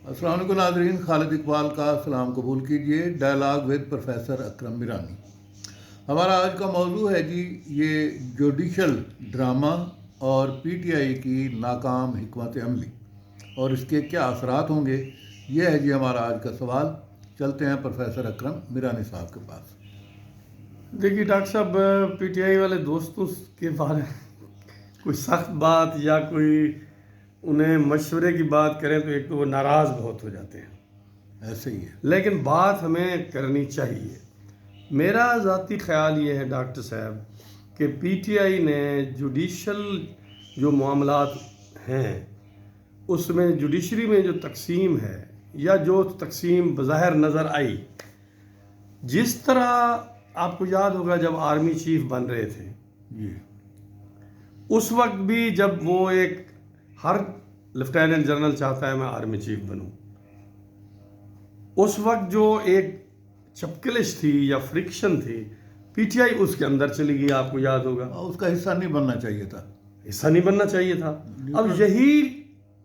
السلام علیکم ناظرین، خالد اقبال کا سلام قبول کیجیے۔ ڈائلاگ ود پروفیسر اکرم میرانی۔ ہمارا آج کا موضوع ہے جی یہ جوڈیشل ڈرامہ اور پی ٹی آئی کی ناکام حکمت عملی اور اس کے کیا اثرات ہوں گے، یہ ہے جی ہمارا آج کا سوال۔ چلتے ہیں پروفیسر اکرم میرانی صاحب کے پاس۔ دیکھیے ڈاکٹر صاحب، پی ٹی آئی والے دوستوں کے بارے میں کوئی سخت بات یا کوئی انہیں مشورے کی بات کریں تو ایک تو وہ ناراض بہت ہو جاتے ہیں، ایسے ہی ہے، لیکن بات ہمیں کرنی چاہیے۔ میرا ذاتی خیال یہ ہے ڈاکٹر صاحب کہ پی ٹی آئی نے جوڈیشل جو معاملات ہیں اس میں جوڈیشری میں جو تقسیم ہے یا جو تقسیم بظاہر نظر آئی، جس طرح آپ کو یاد ہوگا جب آرمی چیف بن رہے تھے جی اس وقت بھی جب وہ ایک ہر لیفٹیننٹ جنرل چاہتا ہے میں آرمی چیف بنوں، اس وقت جو ایک چپکلش تھی یا فرکشن تھی، پی ٹی آئی اس کے اندر چلی گئی، آپ کو یاد ہوگا۔ اس کا حصہ نہیں بننا چاہیے تھا، ایسا نہیں بننا چاہیے تھا۔ اب یہی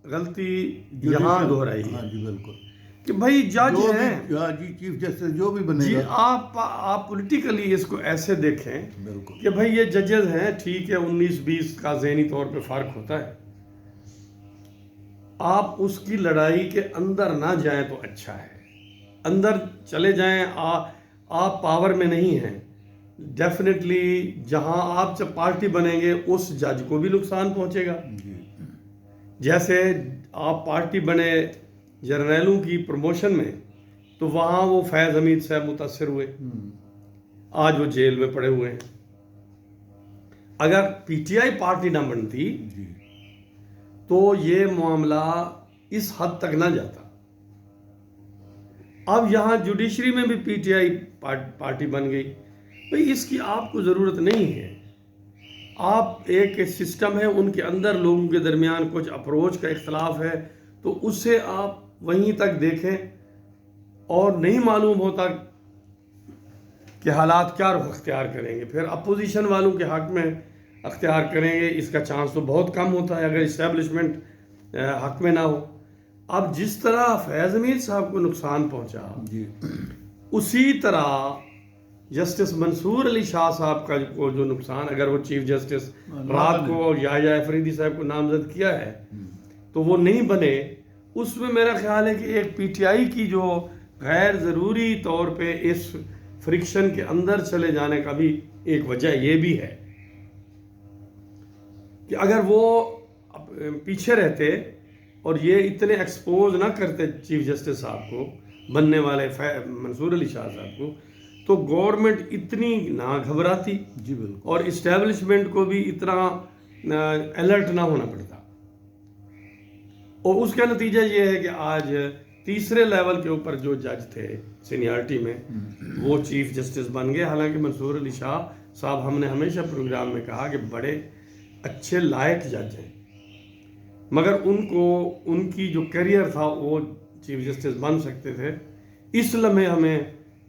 غلطی یہاں دہرائی ہاں ہے جی بالکل، کہ بھائی جج جو ہیں بھی جی چیف جسٹس جو بھی بنے جی، گا، آپ پولیٹیکلی اس کو ایسے دیکھیں بالکل کہ بھائی یہ ججز ہیں، ٹھیک ہے 19-20 کا ذہنی طور پہ فرق ہوتا ہے، آپ اس کی لڑائی کے اندر نہ جائیں تو اچھا ہے۔ اندر چلے جائیں، آپ پاور میں نہیں ہیں، ڈیفینیٹلی جہاں آپ جب پارٹی بنیں گے اس جج کو بھی نقصان پہنچے گا۔ جی جیسے آپ پارٹی بنے جرنیلوں کی پروموشن میں تو وہاں وہ فیض حمید صاحب متاثر ہوئے، آج وہ جیل میں پڑے ہوئے ہیں۔ اگر پی ٹی آئی پارٹی نہ بنتی جی تو یہ معاملہ اس حد تک نہ جاتا۔ اب یہاں جوڈیشری میں بھی پی ٹی آئی پارٹی بن گئی، بھئی اس کی آپ کو ضرورت نہیں ہے۔ آپ ایک سسٹم ہے، ان کے اندر لوگوں کے درمیان کچھ اپروچ کا اختلاف ہے تو اسے آپ وہیں تک دیکھیں، اور نہیں معلوم ہوتا کہ حالات کیا رخ اختیار کریں گے، پھر اپوزیشن والوں کے حق میں اختیار کریں گے، اس کا چانس تو بہت کم ہوتا ہے اگر اسٹیبلشمنٹ حق میں نہ ہو۔ اب جس طرح فیض حمید صاحب کو نقصان پہنچا، جی اسی طرح جسٹس منصور علی شاہ صاحب کا جو نقصان، اگر وہ چیف جسٹس رات کو یحییٰ افریدی صاحب کو نامزد کیا ہے تو وہ نہیں بنے، اس میں میرا خیال ہے کہ ایک پی ٹی آئی کی جو غیر ضروری طور پہ اس فرکشن کے اندر چلے جانے کا بھی ایک وجہ یہ بھی ہے کہ اگر وہ پیچھے رہتے اور یہ اتنے ایکسپوز نہ کرتے چیف جسٹس صاحب کو، بننے والے منصور علی شاہ صاحب کو، تو گورنمنٹ اتنی نہ گھبراتی جی بالکل، اور اسٹیبلشمنٹ کو بھی اتنا الرٹ نہ ہونا پڑتا۔ اور اس کا نتیجہ یہ ہے کہ آج تیسرے لیول کے اوپر جو جج تھے سینیارٹی میں، وہ چیف جسٹس بن گئے۔ حالانکہ منصور علی شاہ صاحب، ہم نے ہمیشہ پروگرام میں کہا کہ بڑے اچھے لائق جج ہیں، مگر ان کی جو کیریئر تھا وہ چیف جسٹس بن سکتے تھے۔ اس لمحے ہمیں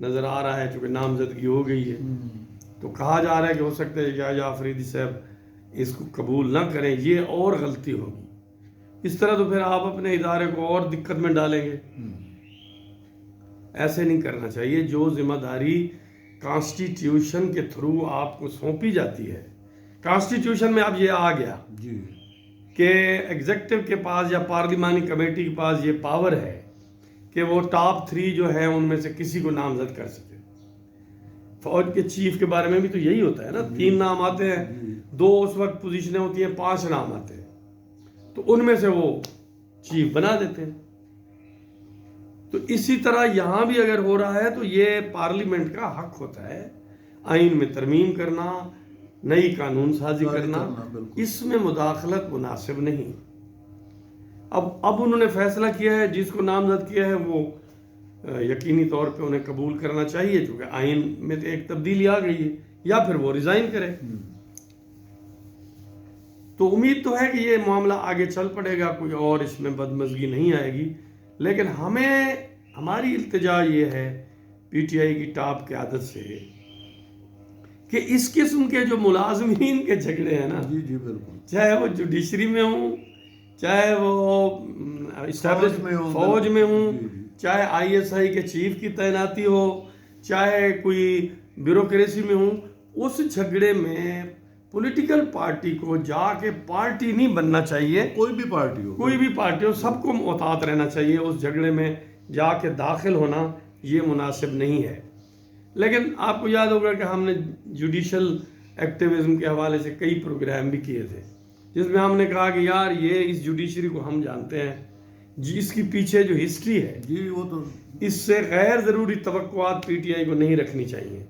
نظر آ رہا ہے چونکہ نامزدگی ہو گئی ہے تو کہا جا رہا ہے کہ ہو سکتا ہے یحییٰ افریدی صاحب اس کو قبول نہ کریں، یہ اور غلطی ہوگی۔ اس طرح تو پھر آپ اپنے ادارے کو اور دقت میں ڈالیں گے، ایسے نہیں کرنا چاہیے۔ جو ذمہ داری کانسٹیٹیوشن کے تھرو آپ کو سونپی جاتی ہے، کانسٹیٹیوشن میں اب یہ آ گیا جی کہ ایگزیکٹو کے پاس یا پارلیمانی کمیٹی کے پاس یہ پاور ہے کہ وہ ٹاپ 3 جو ہیں ان میں سے کسی کو نامزد کر سکتے۔ فوج کے چیف کے بارے میں بھی تو یہی ہوتا ہے نا، 3 نام آتے ہیں، 2 اس وقت پوزیشنیں ہوتی ہیں، 5 نام آتے ہیں تو ان میں سے وہ چیف بنا دیتے ہیں۔ تو اسی طرح یہاں بھی اگر ہو رہا ہے تو یہ پارلیمنٹ کا حق ہوتا ہے آئین میں ترمیم کرنا، نئی قانون سازی کرنا، اس میں مداخلت مناسب نہیں۔ اب انہوں نے فیصلہ کیا ہے، جس کو نامزد کیا ہے وہ یقینی طور پہ انہیں قبول کرنا چاہیے، چونکہ آئین میں تو ایک تبدیلی آ گئی ہے، یا پھر وہ ریزائن کرے۔ تو امید تو ہے کہ یہ معاملہ آگے چل پڑے گا، کوئی اور اس میں بدمزگی نہیں آئے گی، لیکن ہماری التجا یہ ہے پی ٹی آئی کی ٹاپ قیادت سے کہ اس قسم کے جو ملازمین کے جھگڑے ہیں نا، جی جی بالکل، چاہے وہ جوڈیشری میں ہوں، چاہے وہ فوج میں ہوں، چاہے ISI کے چیف کی تعیناتی ہو، چاہے کوئی بیوروکریسی میں ہوں، اس جھگڑے میں پولیٹیکل پارٹی کو جا کے پارٹی نہیں بننا چاہیے، کوئی بھی پارٹی ہو سب کو محتاط رہنا چاہیے، اس جھگڑے میں جا کے داخل ہونا یہ مناسب نہیں ہے۔ لیکن آپ کو یاد ہوگا کہ ہم نے جوڈیشل ایکٹیویزم کے حوالے سے کئی پروگرام بھی کیے تھے، جس میں ہم نے کہا کہ یار یہ اس جوڈیشری کو ہم جانتے ہیں جی، اس کی پیچھے جو ہسٹری ہے جی وہ تو اس سے غیر ضروری توقعات PTI کو نہیں رکھنی چاہیے۔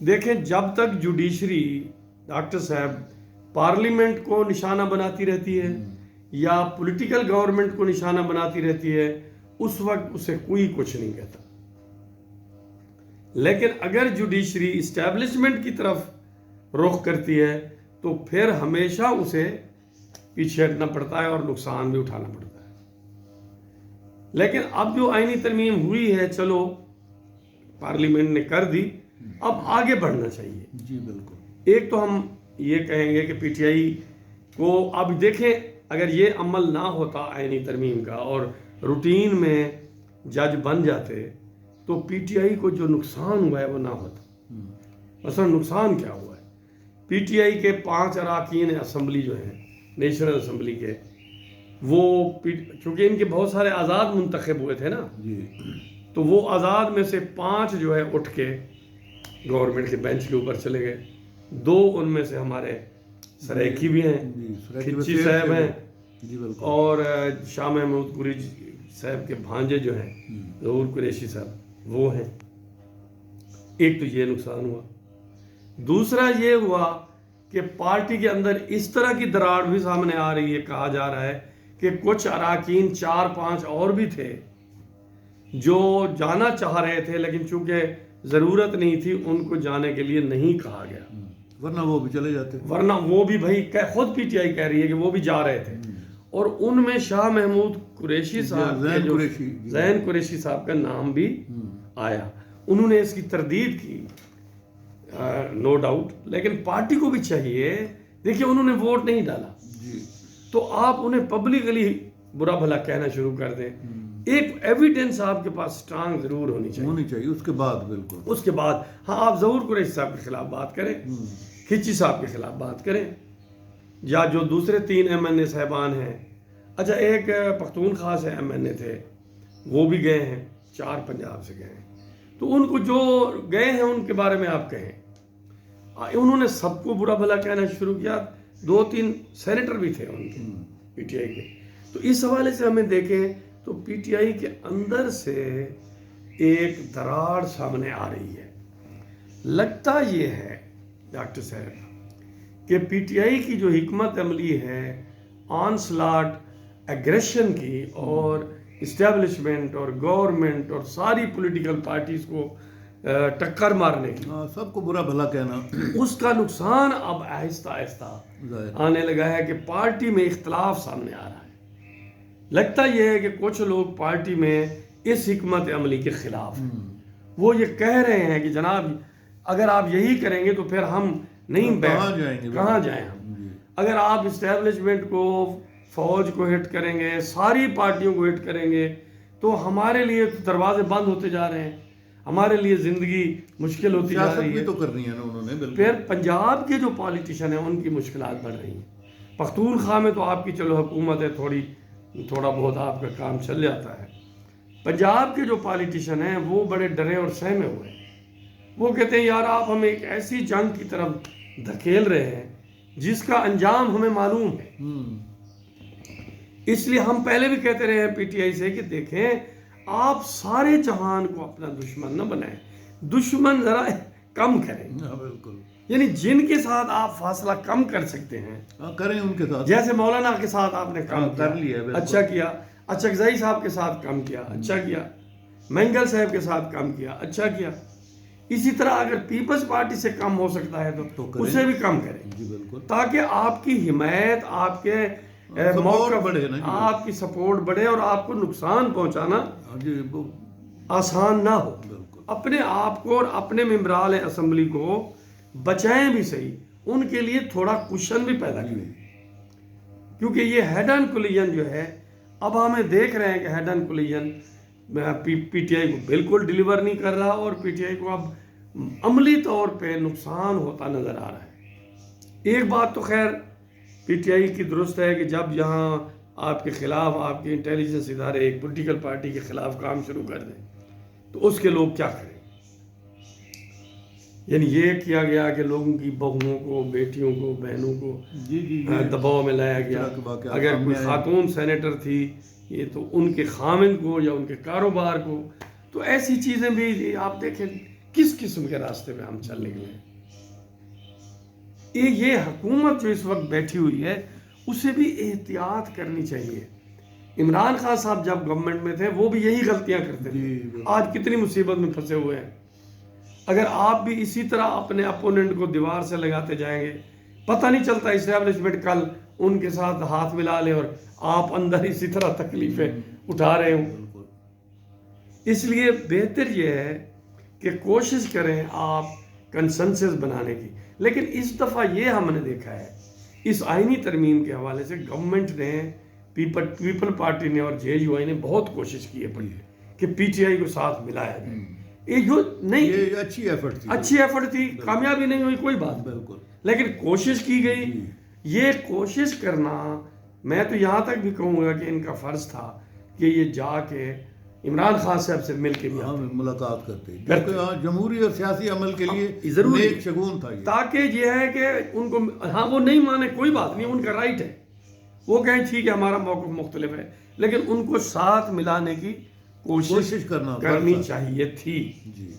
دیکھیں جب تک جوڈیشری ڈاکٹر صاحب پارلیمنٹ کو نشانہ بناتی رہتی ہے یا پولیٹیکل گورنمنٹ کو نشانہ بناتی رہتی ہے، اس وقت اسے کوئی کچھ نہیں کہتا۔ لیکن اگر جوڈیشری اسٹیبلشمنٹ کی طرف رخ کرتی ہے تو پھر ہمیشہ اسے پیچھے ہٹنا پڑتا ہے اور نقصان بھی اٹھانا پڑتا ہے۔ لیکن اب جو آئینی ترمیم ہوئی ہے، چلو پارلیمنٹ نے کر دی، اب آگے بڑھنا چاہیے۔ جی بالکل۔ ایک تو ہم یہ کہیں گے کہ PTI کو اب دیکھیں، اگر یہ عمل نہ ہوتا آئینی ترمیم کا اور روٹین میں جج بن جاتے تو PTI کو جو نقصان ہوا ہے وہ نہ ہوتا۔ مثلا نقصان کیا ہوا ہے؟ PTI کے 5 اراکین اسمبلی جو ہیں نیشنل اسمبلی کے، وہ چونکہ ان کے بہت سارے آزاد منتخب ہوئے تھے نا، تو وہ آزاد میں سے 5 جو ہے اٹھ کے گورنمنٹ کے بینچ کے اوپر چلے گئے۔ 2 ان میں سے ہمارے سریکی بھی ہیں، کھچی صاحب ہیں، اور شاہ محمود قریشی صاحب کے بھانجے جو ہیں ظہور قریشی صاحب، وہ ہیں۔ ایک تو یہ نقصان ہوا۔ دوسرا یہ ہوا کہ پارٹی کے اندر اس طرح کی دراڑ بھی سامنے آ رہی ہے، کہا جا رہا ہے کہ کچھ اراکین 4-5 اور بھی تھے جو جانا چاہ رہے تھے، لیکن چونکہ ضرورت نہیں تھی ان کو جانے کے لیے نہیں کہا گیا، ورنہ وہ بھی چلے جاتے، ورنہ وہ بھی بھائی خود PTI کہہ رہی ہے کہ وہ بھی جا رہے تھے۔ اور ان میں شاہ محمود قریشی صاحب زین قریشی صاحب کا نام بھی آیا، انہوں نے اس کی تردید کی، نو ڈاؤٹ، لیکن پارٹی کو بھی چاہیے، دیکھیں انہوں نے ووٹ نہیں ڈالا تو آپ انہیں پبلکلی برا بھلا کہنا شروع کر دیں، ایک ایویڈنس آپ کے پاس سٹرانگ ضرور ہونی چاہیے۔ اس کے بعد بالکل، اس کے بعد ہاں آپ ظہور قریشی صاحب کے خلاف بات کریں، کھچی صاحب کے خلاف بات کریں، یا جو دوسرے 3 MNA صاحبان ہیں، اچھا ایک پختونخوا سے MNA تھے وہ بھی گئے ہیں، 4 پنجاب سے گئے ہیں، تو ان کو جو گئے ہیں ان کے بارے میں آپ کہیں۔ انہوں نے سب کو برا بھلا کہنا شروع کیا، 2-3 سینیٹر بھی تھے ان کے PTI کے۔ تو اس حوالے سے ہمیں دیکھیں تو PTI کے اندر سے ایک دراڑ سامنے آ رہی ہے۔ لگتا یہ ہے ڈاکٹر صاحب کہ PTI کی جو حکمت عملی ہے آن سلاٹ ایگریشن کی، اور اسٹیبلشمنٹ اور گورنمنٹ اور ساری پولیٹیکل پارٹیز کو ٹکر مارنے کی، سب کو برا بھلا کہنا، اس کا نقصان اب آہستہ آہستہ آنے لگا ہے کہ پارٹی میں اختلاف سامنے آ رہا ہے۔ لگتا یہ ہے کہ کچھ لوگ پارٹی میں اس حکمت عملی کے خلاف ہیں، وہ یہ کہہ رہے ہیں کہ جناب اگر آپ یہی کریں گے تو پھر ہم نہیں کہاں جائیں ہم، اگر آپ اسٹیبلشمنٹ کو، فوج کو ہٹ کریں گے، ساری پارٹیوں کو ہٹ کریں گے تو ہمارے لیے دروازے بند ہوتے جا رہے ہیں، ہمارے لیے زندگی مشکل ہوتی جا رہی ہے۔ تو کرنی ہے نا انہوں نے، پھر پنجاب کے جو پالیٹیشن ہیں ان کی مشکلات بڑھ رہی ہیں۔ پختونخوا میں تو آپ کی چلو حکومت ہے، تھوڑا بہت آپ کا کام چل جاتا ہے۔ پنجاب کے جو پالیٹیشن ہیں وہ بڑے ڈرے اور سہمے ہوئے ہیں، وہ کہتے ہیں یار آپ ہمیں ایک ایسی جنگ کی طرف دھکیل رہے ہیں جس کا انجام ہمیں معلوم ہے۔ اس لیے ہم پہلے بھی کہتے رہے ہیں PTI سے کہ دیکھیں آپ سارے جہان کو اپنا دشمن نہ بنائیں، دشمن ذرا کم کریں، بالکل، یعنی جن کے ساتھ آپ فاصلہ کم کر سکتے ہیں کریں ان کے ساتھ، جیسے مولانا کے ساتھ آپ نے کم کر لیا، اچھا کیا، اچکزئی صاحب کے ساتھ کم کیا، اچھا کیا، مینگل صاحب کے ساتھ کم کیا، اچھا کیا۔ اسی طرح اگر پیپلز پارٹی سے کم ہو سکتا ہے تو اسے بھی کم کریں، تاکہ آپ کی حمایت، آپ کے موقع بڑھے، آپ کی سپورٹ بڑھے اور آپ کو نقصان پہنچانا آسان نہ ہو۔ اپنے آپ کو اور اپنے ممبران اسمبلی کو بچائیں بھی صحیح، ان کے لیے تھوڑا کوشن بھی پیدا کریں۔ کیونکہ یہ ہیڈ آن کولیجن جو ہے اب ہمیں دیکھ رہے ہیں کہ head on collision P T I کو بالکل ڈیلیور نہیں کر رہا اور پی ٹی آئی کو اب عملی طور پہ نقصان ہوتا نظر آ رہا ہے۔ ایک بات تو خیر پی ٹی آئی کی درست ہے کہ جب یہاں آپ کے خلاف آپ کے انٹیلیجنس ادارے ایک پولیٹیکل پارٹی کے خلاف کام شروع کر دیں تو اس کے لوگ کیا کریں، یعنی یہ کیا گیا کہ لوگوں کی بہوؤں کو، بیٹیوں کو، بہنوں کو دباؤ میں لایا گیا۔ اگر کوئی خاتون سینیٹر تھی یہ تو ان کے خامند کو یا ان کے کاروبار کو، تو ایسی چیزیں بھی آپ دیکھیں کس قسم کے راستے پہ ہم چل نکلے ہیں۔ یہ حکومت جو اس وقت بیٹھی ہوئی ہے اسے بھی احتیاط کرنی چاہیے۔ عمران خان صاحب جب گورنمنٹ میں تھے وہ بھی یہی غلطیاں کرتے تھے، آج کتنی مصیبت میں پھنسے ہوئے ہیں۔ اگر آپ بھی اسی طرح اپنے اپوننٹ کو دیوار سے لگاتے جائیں گے، پتہ نہیں چلتا اسٹیبلشمنٹ کل ان کے ساتھ ہاتھ ملا لے اور آپ اندر اسی طرح تکلیفیں اٹھا رہے ہوں۔ اس لیے بہتر یہ ہے کہ کوشش کریں آپ کنسنسس بنانے کی، لیکن اس دفعہ یہ ہم نے دیکھا ہے اس آئینی ترمیم کے حوالے سے گورنمنٹ نے، پیپل پارٹی نے اور جے یو آئی نے بہت کوشش کی ہے کہ پی ٹی آئی کو ساتھ ملایا جائے۔ یہ اچھی ایفرٹ تھی، کامیابی نہیں ہوئی کوئی بات، بالکل، لیکن کوشش کی گئی۔ یہ کوشش کرنا میں تو یہاں تک بھی کہوں گا کہ ان کا فرض تھا کہ یہ جا کے عمران خان صاحب سے مل کے بھی ملاقات کرتے جمہوری اور سیاسی عمل کے لیے ضروری ایک شگون تھا، تاکہ یہ ہے کہ ان کو ہاں وہ نہیں مانے کوئی بات نہیں، ان کا رائٹ ہے، وہ کہیں ٹھیک ہے ہمارا موقف مختلف ہے، لیکن ان کو ساتھ ملانے کی کوشش کرنی چاہیے تھی،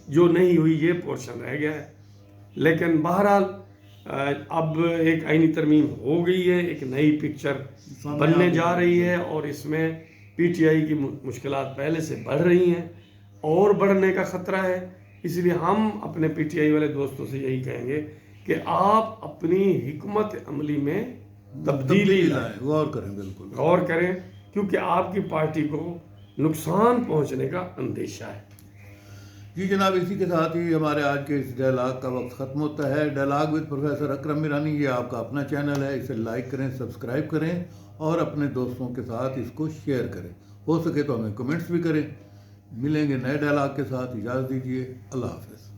جو نہیں ہوئی یہ پورشن رہ گیا ہے۔ لیکن بہرحال اب ایک آئینی ترمیم ہو گئی ہے، ایک نئی پکچر بننے جا رہی ہے اور اس میں پی ٹی آئی کی مشکلات پہلے سے بڑھ رہی ہیں اور بڑھنے کا خطرہ ہے۔ اس لیے ہم اپنے پی ٹی آئی والے دوستوں سے یہی کہیں گے کہ آپ اپنی حکمت عملی میں تبدیلی لائیں، غور کریں، کیونکہ آپ کی پارٹی کو نقصان پہنچنے کا اندیشہ ہے۔ جی جناب، اسی کے ساتھ ہی ہمارے آج کے اس ڈائلاگ کا وقت ختم ہوتا ہے۔ ڈائلاگ وتھ پروفیسر اکرم میرانی یہ آپ کا اپنا چینل ہے، اسے لائک کریں، سبسکرائب کریں اور اپنے دوستوں کے ساتھ اس کو شیئر کریں، ہو سکے تو ہمیں کمنٹس بھی کریں۔ ملیں گے نئے ڈائلاگ کے ساتھ، اجازت دیجیے، اللہ حافظ۔